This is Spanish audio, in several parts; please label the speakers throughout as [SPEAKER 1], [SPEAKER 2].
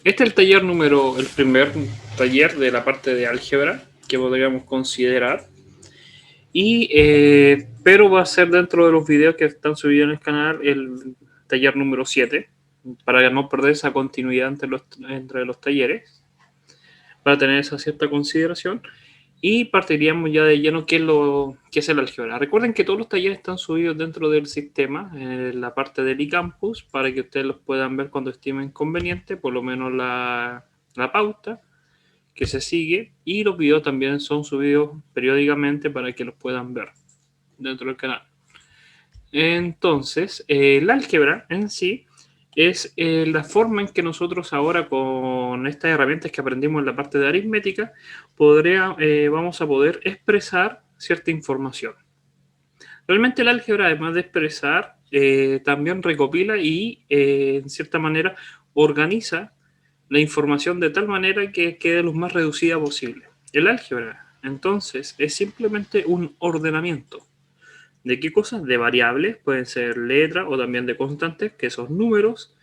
[SPEAKER 1] Este es el primer taller de la parte de álgebra que podríamos considerar. Pero va a ser dentro de los videos que están subidos en el canal el taller número 7, para no perder esa continuidad entre los talleres, para tener esa cierta consideración. Y partiríamos ya de lleno qué es el álgebra. Recuerden que todos los talleres están subidos dentro del sistema, en la parte del eCampus, para que ustedes los puedan ver cuando estimen conveniente, por lo menos la pauta que se sigue, y los videos también son subidos periódicamente para que los puedan ver dentro del canal. Entonces, el álgebra en sí es la forma en que nosotros ahora, con estas herramientas que aprendimos en la parte de aritmética, vamos a poder expresar cierta información. Realmente el álgebra, además de expresar, también recopila y, en cierta manera, organiza la información de tal manera que quede lo más reducida posible. El álgebra, entonces, es simplemente un ordenamiento. ¿De qué cosas? De variables, pueden ser letras o también de constantes, que son números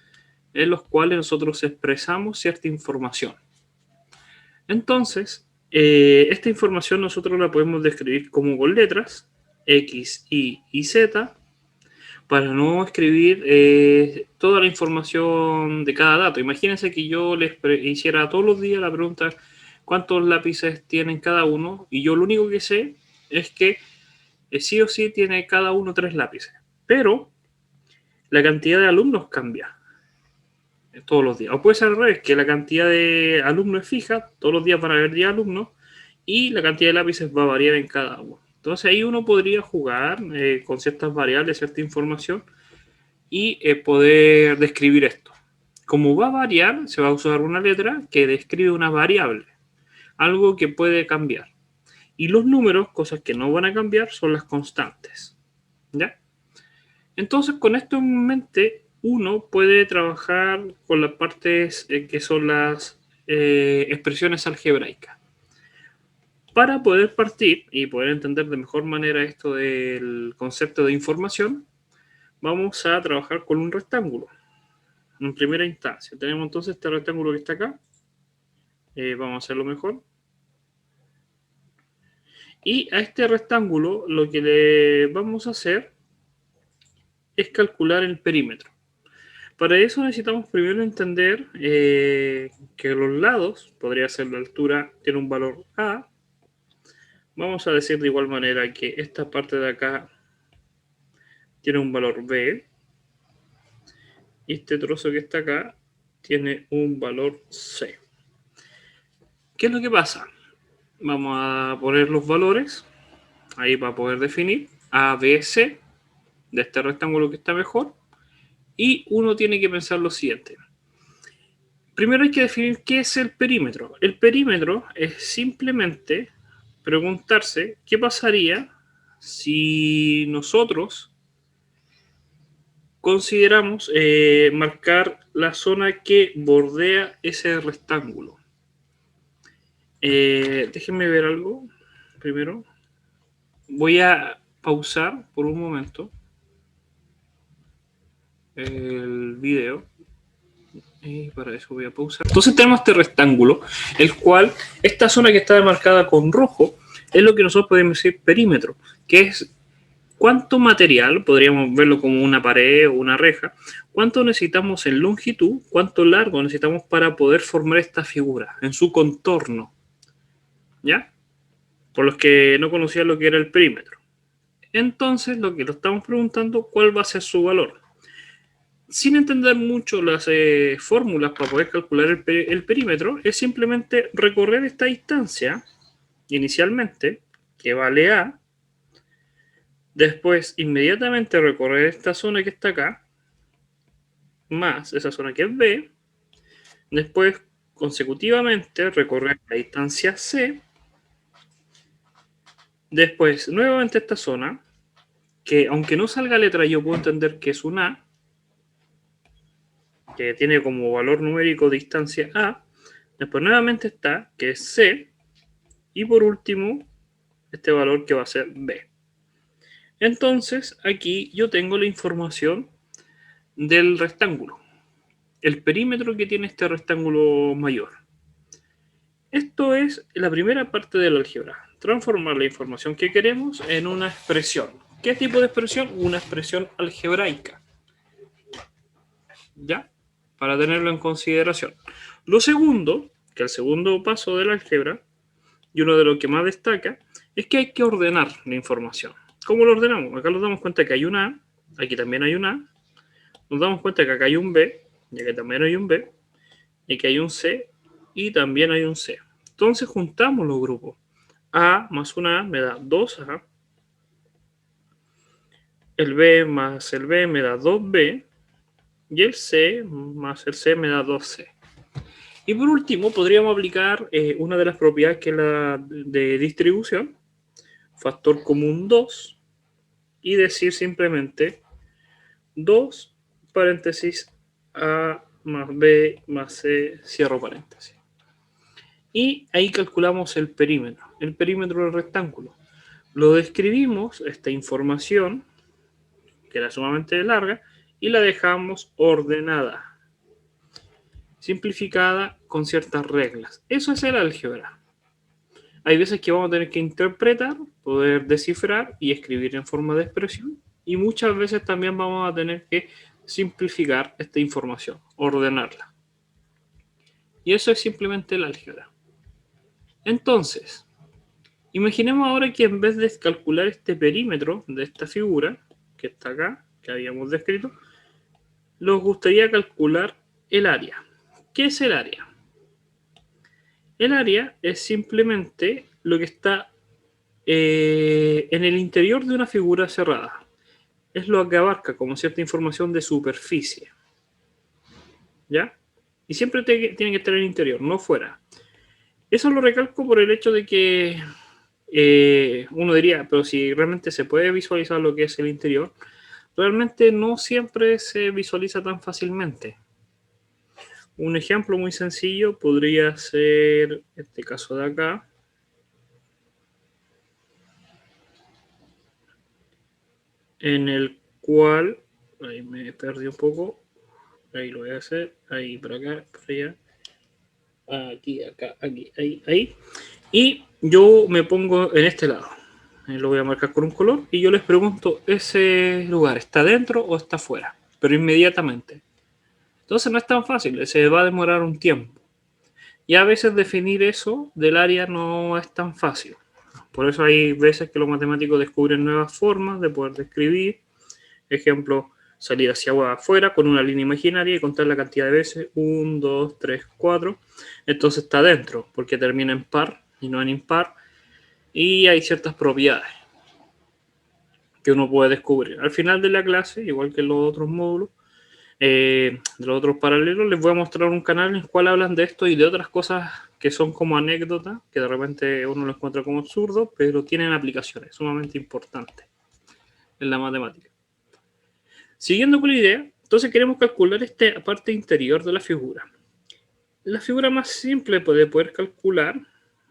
[SPEAKER 1] en los cuales nosotros expresamos cierta información. Entonces, esta información nosotros la podemos describir como con letras, X, Y Z, para no escribir toda la información de cada dato. Imagínense que yo les hiciera todos los días la pregunta cuántos lápices tienen cada uno, y yo lo único que sé es que sí o sí tiene cada uno 3 lápices. Pero la cantidad de alumnos cambia todos los días. O puede ser al revés, que la cantidad de alumnos es fija, todos los días van a haber 10 alumnos, y la cantidad de lápices va a variar en cada uno. Entonces ahí uno podría jugar con ciertas variables, cierta información, y poder describir esto. Como va a variar, se va a usar una letra que describe una variable, algo que puede cambiar. Y los números, cosas que no van a cambiar, son las constantes. ¿Ya? Entonces, con esto en mente, uno puede trabajar con las partes que son las expresiones algebraicas. Para poder partir y poder entender de mejor manera esto del concepto de información, vamos a trabajar con un rectángulo. En primera instancia, tenemos entonces este rectángulo que está acá. Vamos a hacerlo mejor. Y a este rectángulo lo que le vamos a hacer es calcular el perímetro. Para eso necesitamos primero entender que los lados, podría ser la altura, tiene un valor A. Vamos a decir de igual manera que esta parte de acá tiene un valor B. Y este trozo que está acá tiene un valor C. ¿Qué es lo que pasa? Vamos a poner los valores ahí para poder definir A, B, C de este rectángulo que está mejor. Y uno tiene que pensar lo siguiente. Primero hay que definir qué es el perímetro. El perímetro es simplemente preguntarse qué pasaría si nosotros consideramos marcar la zona que bordea ese rectángulo. Déjenme ver algo primero. Voy a pausar por un momento el video. Y para eso voy a pausar. Entonces tenemos este rectángulo, el cual, esta zona que está marcada con rojo, es lo que nosotros podemos decir perímetro, que es cuánto material, podríamos verlo como una pared o una reja, cuánto necesitamos en longitud, cuánto largo necesitamos para poder formar esta figura en su contorno. ¿Ya? Por los que no conocían lo que era el perímetro. Entonces, lo que nos estamos preguntando, ¿cuál va a ser su valor? Sin entender mucho las fórmulas para poder calcular el perímetro, es simplemente recorrer esta distancia inicialmente, que vale A, después inmediatamente recorrer esta zona que está acá, más esa zona que es B, después consecutivamente recorrer la distancia C, después nuevamente esta zona, que aunque no salga letra yo puedo entender que es un A, que tiene como valor numérico distancia A, después nuevamente está, que es C, y por último, este valor que va a ser B. Entonces, aquí yo tengo la información del rectángulo. el perímetro que tiene este rectángulo mayor. Esto es la primera parte de la álgebra. Transformar la información que queremos en una expresión. ¿Qué tipo de expresión? Una expresión algebraica. ¿Ya? Para tenerlo en consideración. Lo segundo, que el segundo paso de la álgebra, y uno de los que más destaca, es que hay que ordenar la información. ¿Cómo lo ordenamos? Acá nos damos cuenta que hay una A, aquí también hay una A, nos damos cuenta que acá hay un B, y aquí también hay un B, y que hay un C, y también hay un C. Entonces juntamos los grupos. A más una A me da 2A, el B más el B me da 2B, y el C más el C me da 2C. Y por último, podríamos aplicar una de las propiedades que es la de distribución, factor común 2, y decir simplemente 2 paréntesis A más B más C, cierro paréntesis. Y ahí calculamos el perímetro del rectángulo. Lo describimos, esta información, que era sumamente larga, y la dejamos ordenada, simplificada con ciertas reglas. Eso es el álgebra. Hay veces que vamos a tener que interpretar, poder descifrar y escribir en forma de expresión. Y muchas veces también vamos a tener que simplificar esta información, ordenarla. Y eso es simplemente el álgebra. Entonces, imaginemos ahora que en vez de calcular este perímetro de esta figura, que está acá, que habíamos descrito, nos gustaría calcular el área. ¿Qué es el área? El área es simplemente lo que está en el interior de una figura cerrada. Es lo que abarca como cierta información de superficie. ¿Ya? Y siempre tiene que estar en el interior, no fuera. Eso lo recalco por el hecho de que uno diría, pero si realmente se puede visualizar lo que es el interior, realmente no siempre se visualiza tan fácilmente. Un ejemplo muy sencillo podría ser este caso de acá. En el cual, ahí me perdí un poco, ahí lo voy a hacer, ahí, por acá, por allá, aquí, acá, aquí, ahí. Y yo me pongo en este lado. Lo voy a marcar con un color y yo les pregunto, ¿ese lugar está dentro o está fuera? Pero inmediatamente. Entonces no es tan fácil, se va a demorar un tiempo. Y a veces definir eso del área no es tan fácil. Por eso hay veces que los matemáticos descubren nuevas formas de poder describir. Ejemplo, salir hacia afuera con una línea imaginaria y contar la cantidad de veces. 1, 2, 3, 4. Entonces está dentro, porque termina en par y no en impar. Y hay ciertas propiedades que uno puede descubrir. Al final de la clase, igual que en los otros módulos, de los otros paralelos, les voy a mostrar un canal en el cual hablan de esto y de otras cosas que son como anécdotas, que de repente uno lo encuentra como absurdo, pero tienen aplicaciones sumamente importantes en la matemática. Siguiendo con la idea, entonces queremos calcular esta parte interior de la figura. La figura más simple de poder calcular,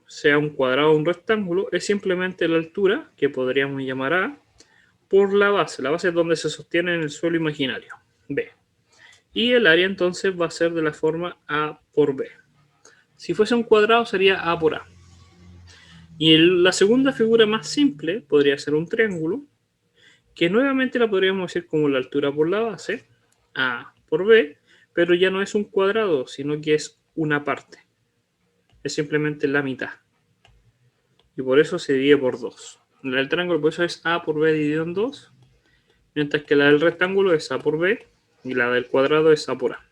[SPEAKER 1] sea un cuadrado o un rectángulo, es simplemente la altura, que podríamos llamar A, por la base. La base es donde se sostiene en el suelo imaginario, B. Y el área entonces va a ser de la forma A por B. Si fuese un cuadrado sería A por A. Y la segunda figura más simple podría ser un triángulo, que nuevamente la podríamos decir como la altura por la base, A por B, pero ya no es un cuadrado, sino que es una parte. Es simplemente la mitad. Y por eso se divide por 2. La del triángulo por eso es A por B dividido en 2, mientras que la del rectángulo es A por B y la del cuadrado es A por A.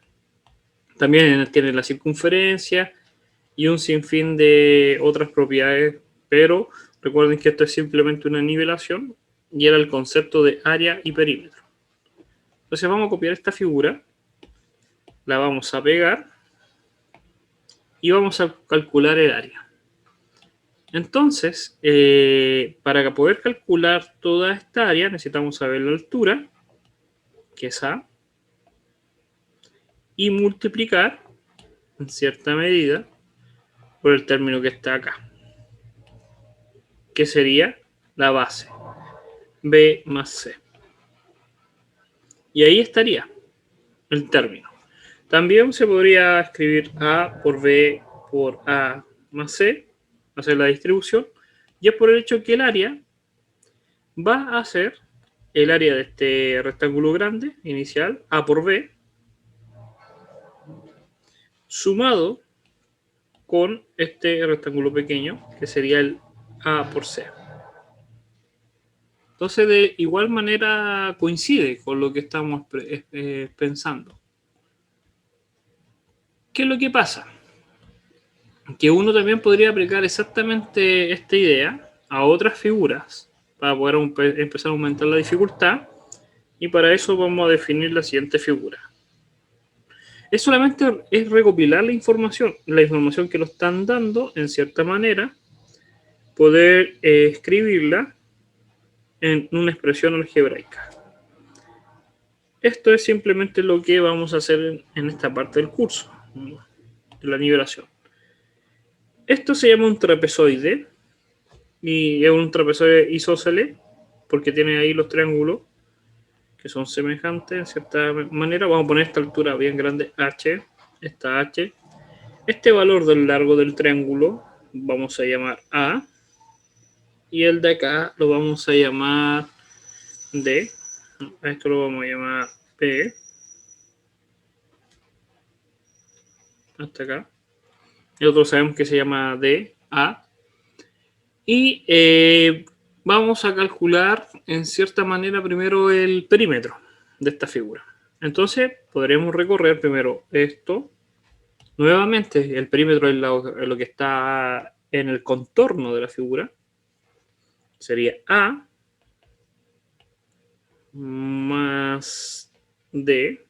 [SPEAKER 1] También tiene la circunferencia y un sinfín de otras propiedades, pero recuerden que esto es simplemente una nivelación y era el concepto de área y perímetro. Entonces vamos a copiar esta figura, la vamos a pegar y vamos a calcular el área. Entonces, para poder calcular toda esta área necesitamos saber la altura, que es A, y multiplicar en cierta medida por el término que está acá, que sería la base, B más C. Y ahí estaría el término. También se podría escribir A por B por A más C, hacer la distribución, y es por el hecho que el área va a ser el área de este rectángulo grande inicial, A por B, sumado con este rectángulo pequeño, que sería el A por C. Entonces, de igual manera coincide con lo que estamos pensando. ¿Qué es lo que pasa? Que uno también podría aplicar exactamente esta idea a otras figuras para poder empezar a aumentar la dificultad, y para eso vamos a definir la siguiente figura. Es solamente recopilar la información que nos están dando en cierta manera, poder escribirla en una expresión algebraica. Esto es simplemente lo que vamos a hacer en esta parte del curso, la nivelación. Esto se llama un trapezoide, y es un trapezoide isósceles porque tiene ahí los triángulos que son semejantes en cierta manera. Vamos a poner esta altura bien grande, h, esta h. Este valor del largo del triángulo vamos a llamar A, y el de acá lo vamos a llamar D. A esto lo vamos a llamar P, hasta acá. El otro sabemos que se llama D, A. Y vamos a calcular en cierta manera primero el perímetro de esta figura. Entonces podremos recorrer primero esto. Nuevamente el perímetro es lo que está en el contorno de la figura. Sería A más D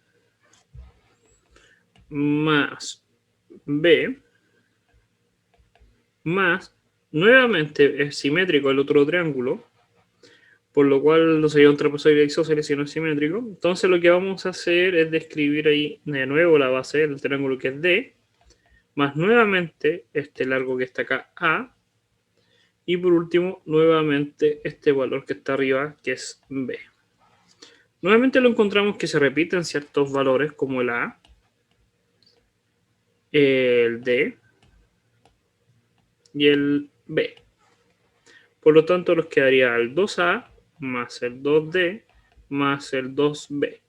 [SPEAKER 1] más B más, nuevamente es simétrico el otro triángulo, por lo cual no sería un trapezoide isósceles sino simétrico. Entonces lo que vamos a hacer es describir ahí de nuevo la base del triángulo, que es D, más nuevamente este largo que está acá, A, y por último nuevamente este valor que está arriba, que es B. Nuevamente lo encontramos que se repiten ciertos valores como el A, el D y el B. Por lo tanto, nos quedaría el 2A más el 2D más el 2B.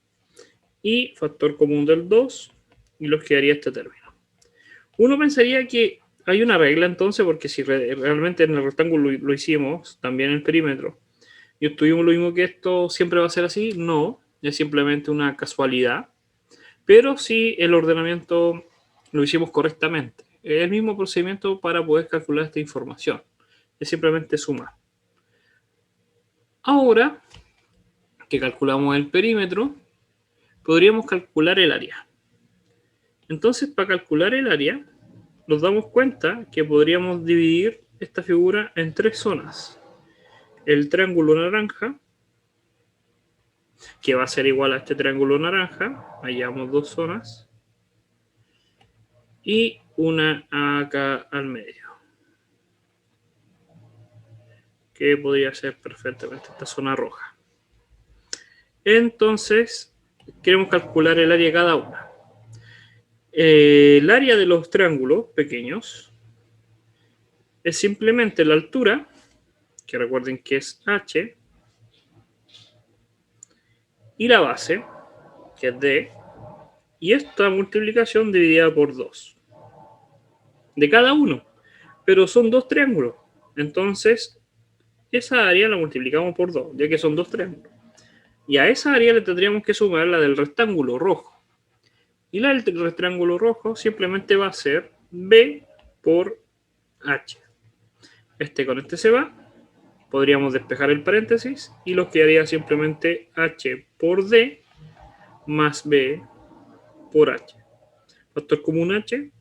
[SPEAKER 1] Y factor común del 2, y nos quedaría este término. Uno pensaría que hay una regla entonces, porque si realmente en el rectángulo lo hicimos, también en el perímetro, y obtuvimos lo mismo, que esto siempre va a ser así. No, es simplemente una casualidad. Pero si el ordenamiento lo hicimos correctamente, es el mismo procedimiento para poder calcular esta información. Es simplemente sumar. Ahora que calculamos el perímetro, podríamos calcular el área. Entonces, para calcular el área, nos damos cuenta que podríamos dividir esta figura en tres zonas. El triángulo naranja, que va a ser igual a este triángulo naranja, hallamos dos zonas, y una acá al medio, que podría ser perfectamente esta zona roja. Entonces, queremos calcular el área de cada una. El área de los triángulos pequeños es simplemente la altura, que recuerden que es h, y la base, que es d, y esta multiplicación dividida por 2 de cada uno. Pero son dos triángulos, entonces esa área la multiplicamos por 2, ya que son dos triángulos. Y a esa área le tendríamos que sumar la del rectángulo rojo. Y la del rectángulo rojo simplemente va a ser B por H. Este con este se va. Podríamos despejar el paréntesis y nos quedaría simplemente H por D más B por H. Factor común H.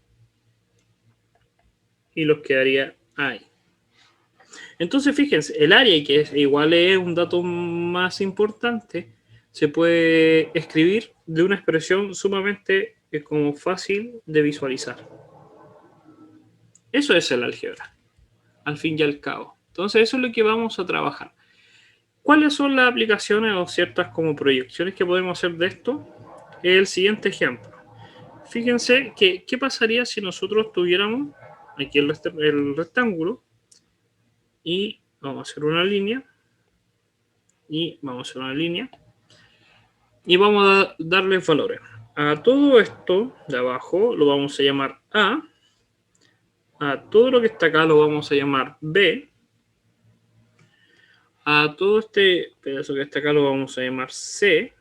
[SPEAKER 1] Y nos quedaría ahí. Entonces, fíjense, el área, que es igual es un dato más importante, se puede escribir de una expresión sumamente como fácil de visualizar. Eso es el álgebra, al fin y al cabo. Entonces, eso es lo que vamos a trabajar. ¿Cuáles son las aplicaciones o ciertas como proyecciones que podemos hacer de esto? El siguiente ejemplo. fíjense que qué pasaría si nosotros tuviéramos aquí el rectángulo y vamos a hacer una línea y vamos a hacer una línea y vamos a darle valores. A todo esto de abajo lo vamos a llamar A todo lo que está acá lo vamos a llamar B, a todo este pedazo que está acá lo vamos a llamar C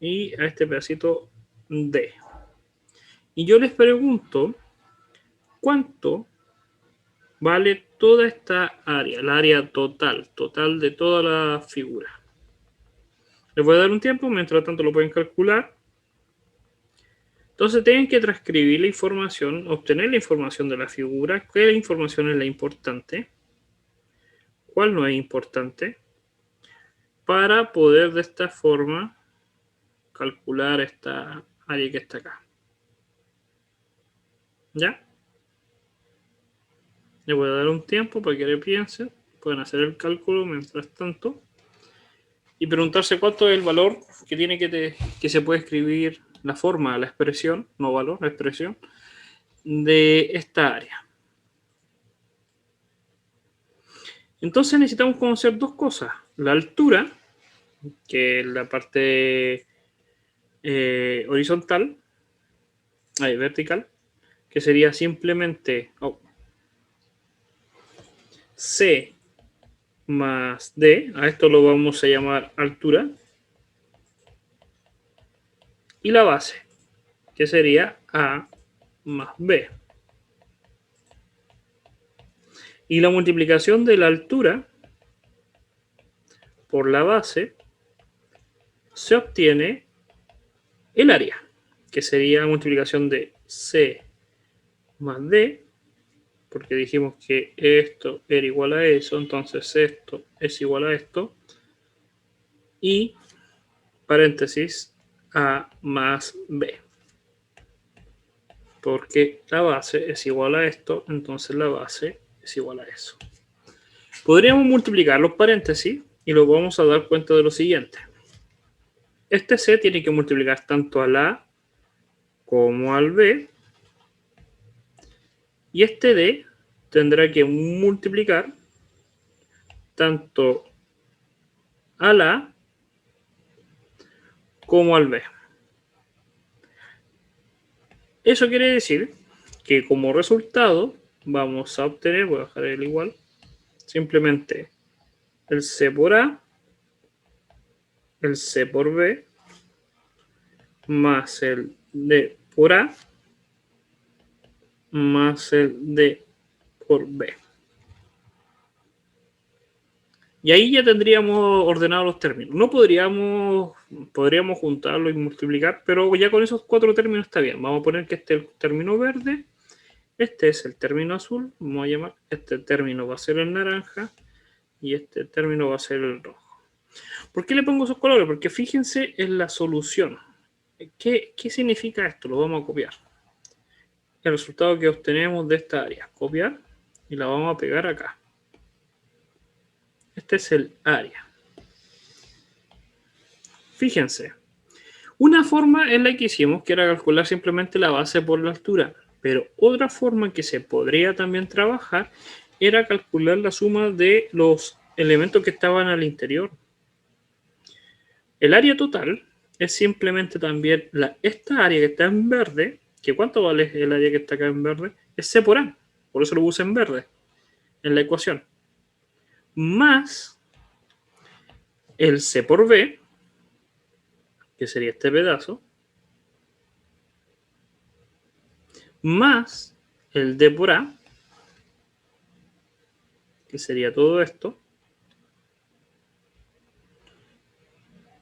[SPEAKER 1] y a este pedacito D. Y yo les pregunto, ¿cuánto vale toda esta área, la área total de toda la figura? Les voy a dar un tiempo, mientras tanto lo pueden calcular. Entonces tienen que transcribir la información, obtener la información de la figura, qué información es la importante, cuál no es importante, para poder de esta forma calcular esta área que está acá. ¿Ya? Le voy a dar un tiempo para que le piensen, pueden hacer el cálculo mientras tanto y preguntarse cuánto es el valor que tiene que se puede escribir la forma, la expresión, no valor, la expresión de esta área. Entonces necesitamos conocer dos cosas: la altura, que es la parte horizontal, vertical, que sería simplemente C más D, a esto lo vamos a llamar altura, y la base, que sería A más B. Y la multiplicación de la altura por la base se obtiene el área, que sería multiplicación de C más D, porque dijimos que esto era igual a eso, entonces esto es igual a esto, y paréntesis A más B, porque la base es igual a esto, entonces la base es igual a eso. Podríamos multiplicar los paréntesis y luego vamos a dar cuenta de lo siguiente. Este C tiene que multiplicar tanto al A como al B, y este D tendrá que multiplicar tanto al A como al B. Eso quiere decir que como resultado vamos a obtener, voy a dejar el igual, simplemente el C por A, el C por B, más el D por A, más el D por B. Y ahí ya tendríamos ordenado los términos. No podríamos juntarlo y multiplicar, pero ya con esos cuatro términos está bien. Vamos a poner que este es el término verde, este es el término azul, vamos a llamar, este término va a ser el naranja y este término va a ser el rojo. ¿Por qué le pongo esos colores? Porque fíjense en la solución. ¿Qué significa esto? Lo vamos a copiar. El resultado que obtenemos de esta área. Copiar y la vamos a pegar acá. Este es el área. Fíjense. Una forma es la que hicimos, que era calcular simplemente la base por la altura. Pero otra forma que se podría también trabajar era calcular la suma de los elementos que estaban al interior. El área total es simplemente también esta área que está en verde, que ¿cuánto vale el área que está acá en verde? Es C por A, por eso lo puse en verde en la ecuación, más el C por B, que sería este pedazo, más el D por A, que sería todo esto,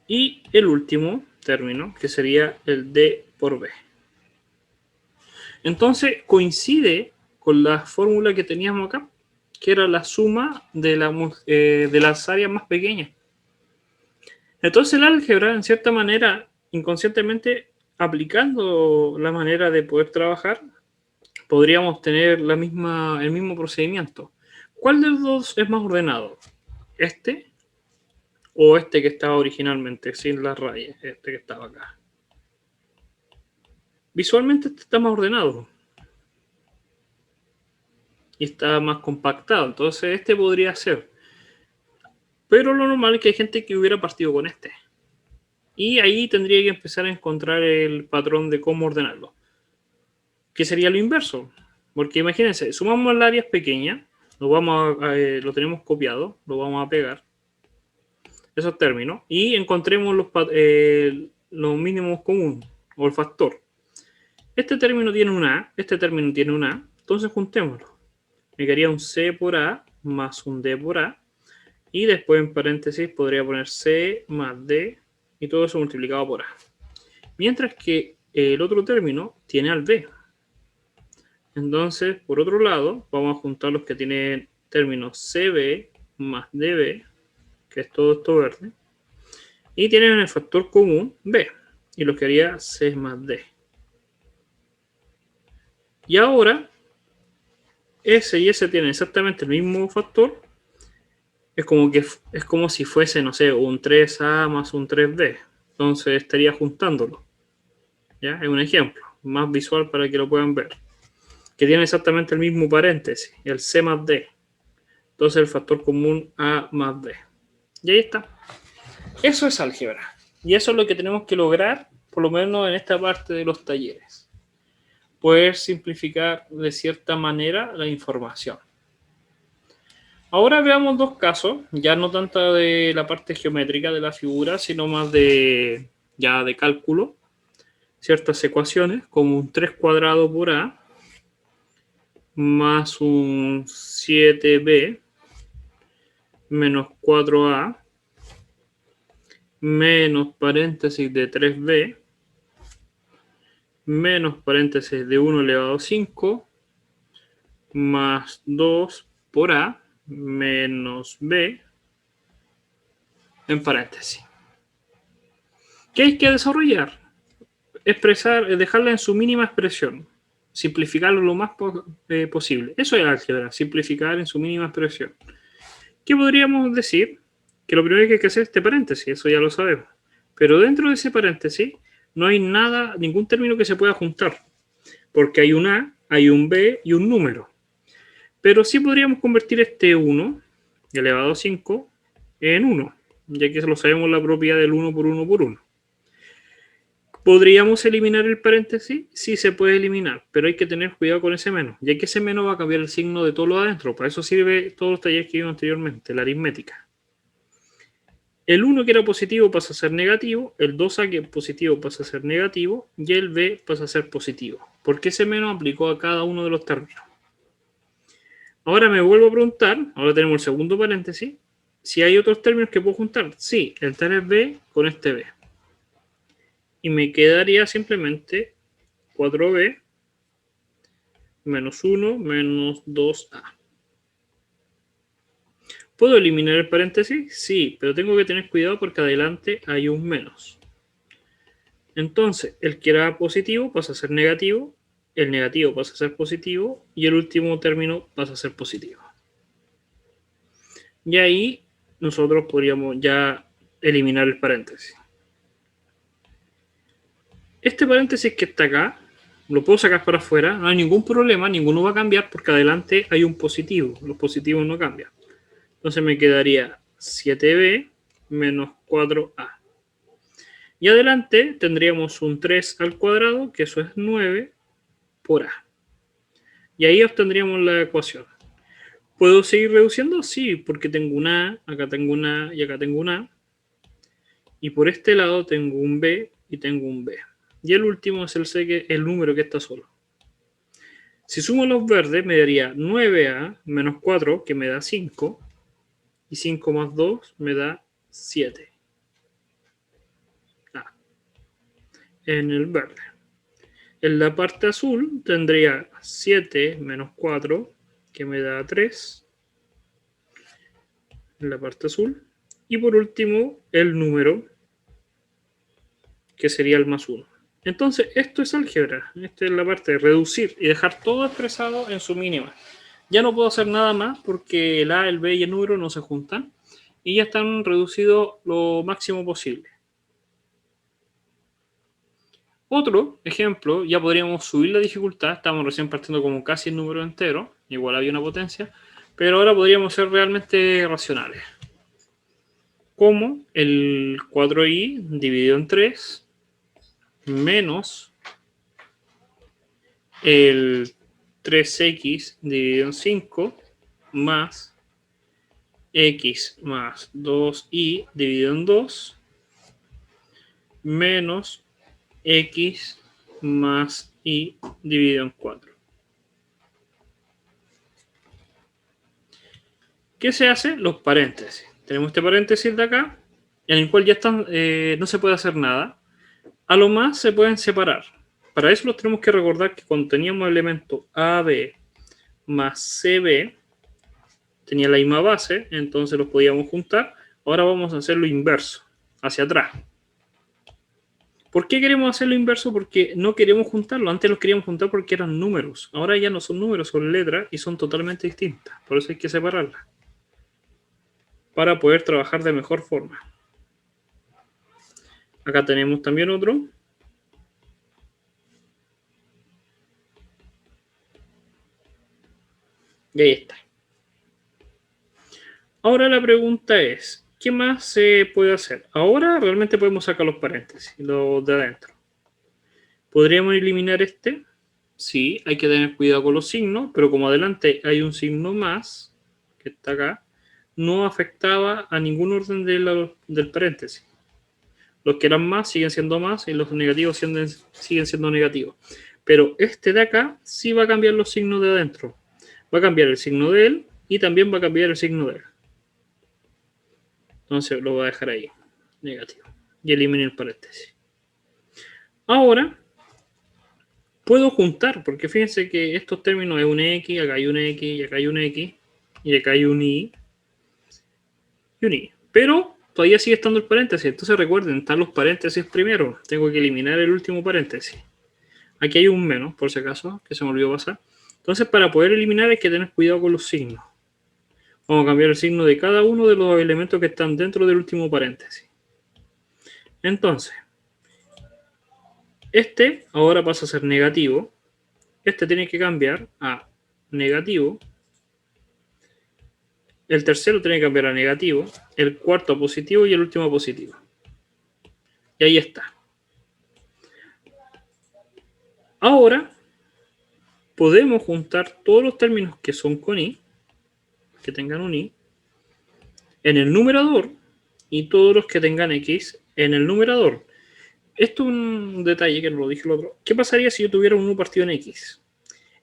[SPEAKER 1] y el último término, que sería el D por B. Entonces coincide con la fórmula que teníamos acá, que era la suma de las áreas más pequeñas. Entonces el álgebra, en cierta manera, inconscientemente, aplicando la manera de poder trabajar, podríamos tener el mismo procedimiento. ¿Cuál de los dos es más ordenado? ¿Este o este que estaba originalmente, sin las rayas? Este que estaba acá. Visualmente este está más ordenado y está más compactado, entonces este podría ser. Pero lo normal es que hay gente que hubiera partido con este. Y ahí tendría que empezar a encontrar el patrón de cómo ordenarlo. Que sería lo inverso. Porque imagínense, sumamos las áreas pequeñas, lo tenemos copiado, lo vamos a pegar, esos términos, y encontremos los mínimos comunes, o el factor. Este término tiene una A, este término tiene una A, entonces juntémoslo. Me quedaría un C por A más un D por A, y después en paréntesis podría poner C más D, y todo eso multiplicado por A. Mientras que el otro término tiene al B. Entonces, por otro lado, vamos a juntar los que tienen términos CB más DB, que es todo esto verde, y tienen el factor común B, y lo que haría C más D. Y ahora, S y S tienen exactamente el mismo factor, es como si fuese, no sé, un 3A más un 3B, entonces estaría juntándolo. ¿Ya? Es un ejemplo, más visual para que lo puedan ver. Que tiene exactamente el mismo paréntesis, el C más D. Entonces el factor común A más D. Y ahí está. Eso es álgebra. Y eso es lo que tenemos que lograr, por lo menos en esta parte de los talleres. Poder simplificar de cierta manera la información. Ahora veamos dos casos, ya no tanto de la parte geométrica de la figura, sino más ya de cálculo. Ciertas ecuaciones, como un 3 cuadrado por A más un 7B menos 4A menos paréntesis de 3B menos paréntesis de 1 elevado a 5 más 2 por A menos B en paréntesis. ¿Qué hay que desarrollar? Dejarla en su mínima expresión, simplificarlo lo más posible. Eso es álgebra, simplificar en su mínima expresión. ¿Qué podríamos decir? Que lo primero que hay que hacer es este paréntesis, eso ya lo sabemos. Pero dentro de ese paréntesis no hay nada, ningún término que se pueda juntar, porque hay un A, hay un B y un número. Pero sí podríamos convertir este 1 elevado a 5 en 1, ya que lo sabemos la propiedad del 1 por 1 por 1. ¿Podríamos eliminar el paréntesis? Sí, se puede eliminar, pero hay que tener cuidado con ese menos, ya que ese menos va a cambiar el signo de todo lo adentro. Para eso sirve todos los talleres que vimos anteriormente, la aritmética. El 1 que era positivo pasa a ser negativo, el 2A que es positivo pasa a ser negativo y el B pasa a ser positivo. Porque ese menos aplicó a cada uno de los términos. Ahora me vuelvo a preguntar, ahora tenemos el segundo paréntesis, si hay otros términos que puedo juntar. Sí, el 3B con este B. Y me quedaría simplemente 4B menos 1 menos 2A. ¿Puedo eliminar el paréntesis? Sí, pero tengo que tener cuidado porque adelante hay un menos. Entonces, el que era positivo pasa a ser negativo, el negativo pasa a ser positivo y el último término pasa a ser positivo. Y ahí nosotros podríamos ya eliminar el paréntesis. Este paréntesis que está acá, lo puedo sacar para afuera, no hay ningún problema, ninguno va a cambiar porque adelante hay un positivo, los positivos no cambian. Entonces me quedaría 7B menos 4A. Y adelante tendríamos un 3 al cuadrado, que eso es 9 por A. Y ahí obtendríamos la ecuación. ¿Puedo seguir reduciendo? Sí, porque tengo un A, acá tengo un A y acá tengo un A. Y por este lado tengo un B y tengo un B. Y el último es el C, que es el número que está solo. Si sumo los verdes me daría 9A menos 4, que me da 5. Y 5 más 2 me da 7. En el verde. En la parte azul tendría 7 menos 4, que me da 3. En la parte azul. Y por último, el número, que sería el más 1. Entonces, esto es álgebra. Esta es la parte de reducir y dejar todo expresado en su mínima. Ya no puedo hacer nada más porque el A, el B y el número no se juntan. Y ya están reducidos lo máximo posible. Otro ejemplo, ya podríamos subir la dificultad, estamos recién partiendo como casi el número entero, igual había una potencia, pero ahora podríamos ser realmente racionales. Como el 4i dividido en 3 menos el 3x dividido en 5 más x más 2i dividido en 2 menos x más y dividido en 4. ¿Qué se hace? Los paréntesis. Tenemos este paréntesis de acá, en el cual ya están, no se puede hacer nada. A lo más se pueden separar. Para eso los tenemos que recordar que cuando teníamos el elemento AB más CB, tenía la misma base, entonces los podíamos juntar. Ahora vamos a hacer lo inverso, hacia atrás. ¿Por qué queremos hacer lo inverso? Porque no queremos juntarlo. Antes los queríamos juntar porque eran números. Ahora ya no son números, son letras y son totalmente distintas. Por eso hay que separarlas. Para poder trabajar de mejor forma. Acá tenemos también otro. Y ahí está. Ahora la pregunta es, ¿qué más se puede hacer? Ahora realmente podemos sacar los paréntesis, los de adentro. ¿Podríamos eliminar este? Sí, hay que tener cuidado con los signos, pero como adelante hay un signo más, que está acá, no afectaba a ningún orden del paréntesis. Los que eran más siguen siendo más y los negativos siguen siendo negativos. Pero este de acá sí va a cambiar los signos de adentro. Va a cambiar el signo de él y también va a cambiar el signo de él. Entonces lo voy a dejar ahí, negativo. Y elimino el paréntesis. Ahora puedo juntar, porque fíjense que estos términos es un X, acá hay un X, y acá hay un X, y acá hay un Y, y un Y. Pero todavía sigue estando el paréntesis. Entonces recuerden, están los paréntesis primero. Tengo que eliminar el último paréntesis. Aquí hay un menos, por si acaso, que se me olvidó pasar. Entonces, para poder eliminar hay que tener cuidado con los signos. Vamos a cambiar el signo de cada uno de los elementos que están dentro del último paréntesis. Entonces, este ahora pasa a ser negativo. Este tiene que cambiar a negativo. El tercero tiene que cambiar a negativo. El cuarto a positivo y el último a positivo. Y ahí está. Ahora podemos juntar todos los términos que son con i, que tengan un i, en el numerador y todos los que tengan x en el numerador. Esto es un detalle que no lo dije el otro. ¿Qué pasaría si yo tuviera un 1 partido en x?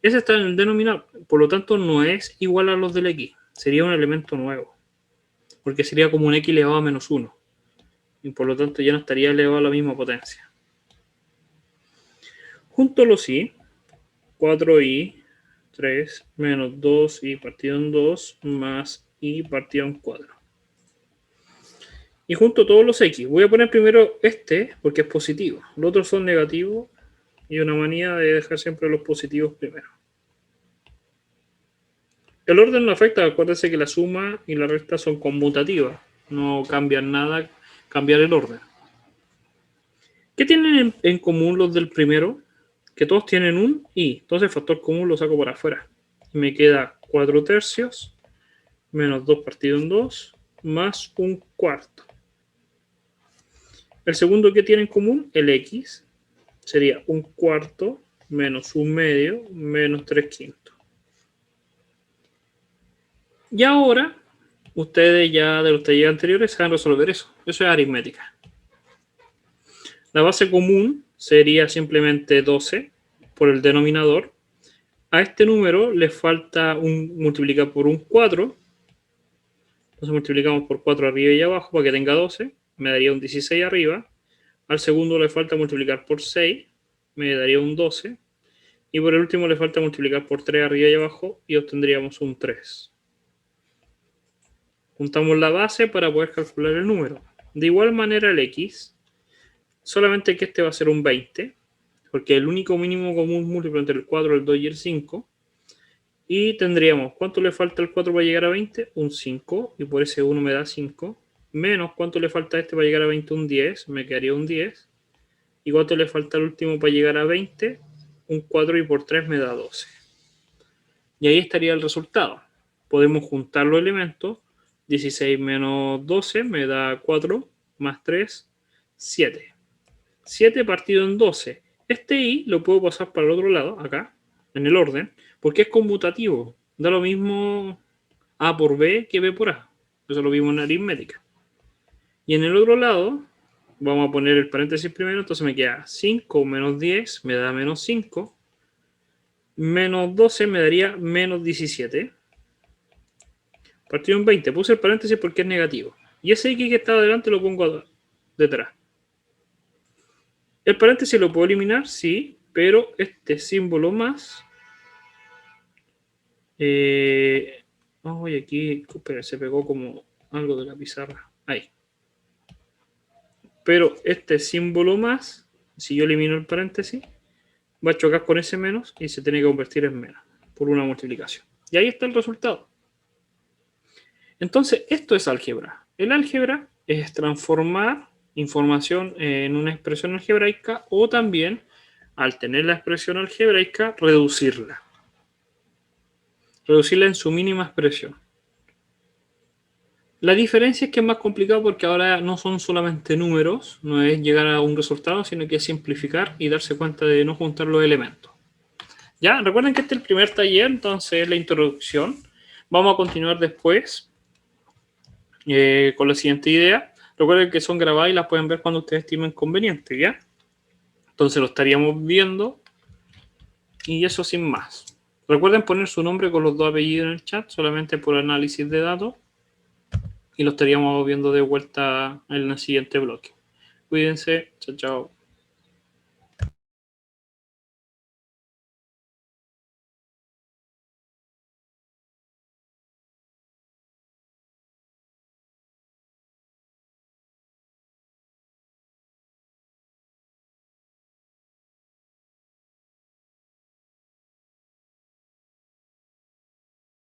[SPEAKER 1] Ese está en el denominador, por lo tanto no es igual a los del x. Sería un elemento nuevo, porque sería como un x elevado a menos 1. Y por lo tanto ya no estaría elevado a la misma potencia. Junto los i, 4i, 3 menos 2i partido en 2 más i partido en 4. Y junto todos los x. Voy a poner primero este porque es positivo. Los otros son negativos y una manía de dejar siempre los positivos primero. El orden no afecta. Acuérdense que la suma y la resta son conmutativas. No cambian nada cambiar el orden. ¿Qué tienen en común los del primero? Que todos tienen un i. Entonces el factor común lo saco para afuera. Y me queda 4 tercios menos 2 partido en 2 más un cuarto. El segundo que tiene en común, el x, sería un cuarto menos un medio menos 3 quintos. Y ahora, ustedes ya de los talleres anteriores saben resolver eso. Eso es aritmética. La base común sería simplemente 12 por el denominador. A este número le falta multiplicar por un 4. Entonces multiplicamos por 4 arriba y abajo para que tenga 12. Me daría un 16 arriba. Al segundo le falta multiplicar por 6. Me daría un 12. Y por el último le falta multiplicar por 3 arriba y abajo y obtendríamos un 3. Juntamos la base para poder calcular el número. De igual manera el x, solamente que este va a ser un 20, porque el único mínimo común múltiplo entre el 4, el 2 y el 5. Y tendríamos, ¿cuánto le falta al 4 para llegar a 20? Un 5, y por ese 1 me da 5. Menos, ¿cuánto le falta a este para llegar a 20? Un 10, me quedaría un 10. ¿Y cuánto le falta al último para llegar a 20? Un 4 y por 3 me da 12. Y ahí estaría el resultado. Podemos juntar los elementos. 16 menos 12 me da 4, más 3, 7. 7 partido en 12. Este i lo puedo pasar para el otro lado, acá, en el orden, porque es conmutativo. Da lo mismo a por b que b por a. Eso lo vimos en aritmética. Y en el otro lado, vamos a poner el paréntesis primero, entonces me queda 5 menos 10, me da menos 5. Menos 12 me daría menos 17. Partido en 20. Puse el paréntesis porque es negativo. Y ese x que estaba delante lo pongo detrás. El paréntesis lo puedo eliminar, sí, pero este símbolo más... aquí, espera, se pegó como algo de la pizarra. Ahí. Pero este símbolo más, si yo elimino el paréntesis, va a chocar con ese menos y se tiene que convertir en menos por una multiplicación. Y ahí está el resultado. Entonces, esto es álgebra. El álgebra es transformar información en una expresión algebraica o también, al tener la expresión algebraica, reducirla. Reducirla en su mínima expresión. La diferencia es que es más complicado porque ahora no son solamente números, no es llegar a un resultado, sino que es simplificar y darse cuenta de no juntar los elementos. Ya, recuerden que este es el primer taller, entonces es la introducción. Vamos a continuar después con la siguiente idea. Recuerden que son grabadas y las pueden ver cuando ustedes estimen conveniente, ¿ya? Entonces lo estaríamos viendo y eso sin más. Recuerden poner su nombre con los dos apellidos en el chat, solamente por análisis de datos. Y lo estaríamos viendo de vuelta en el siguiente bloque. Cuídense, chao, chao.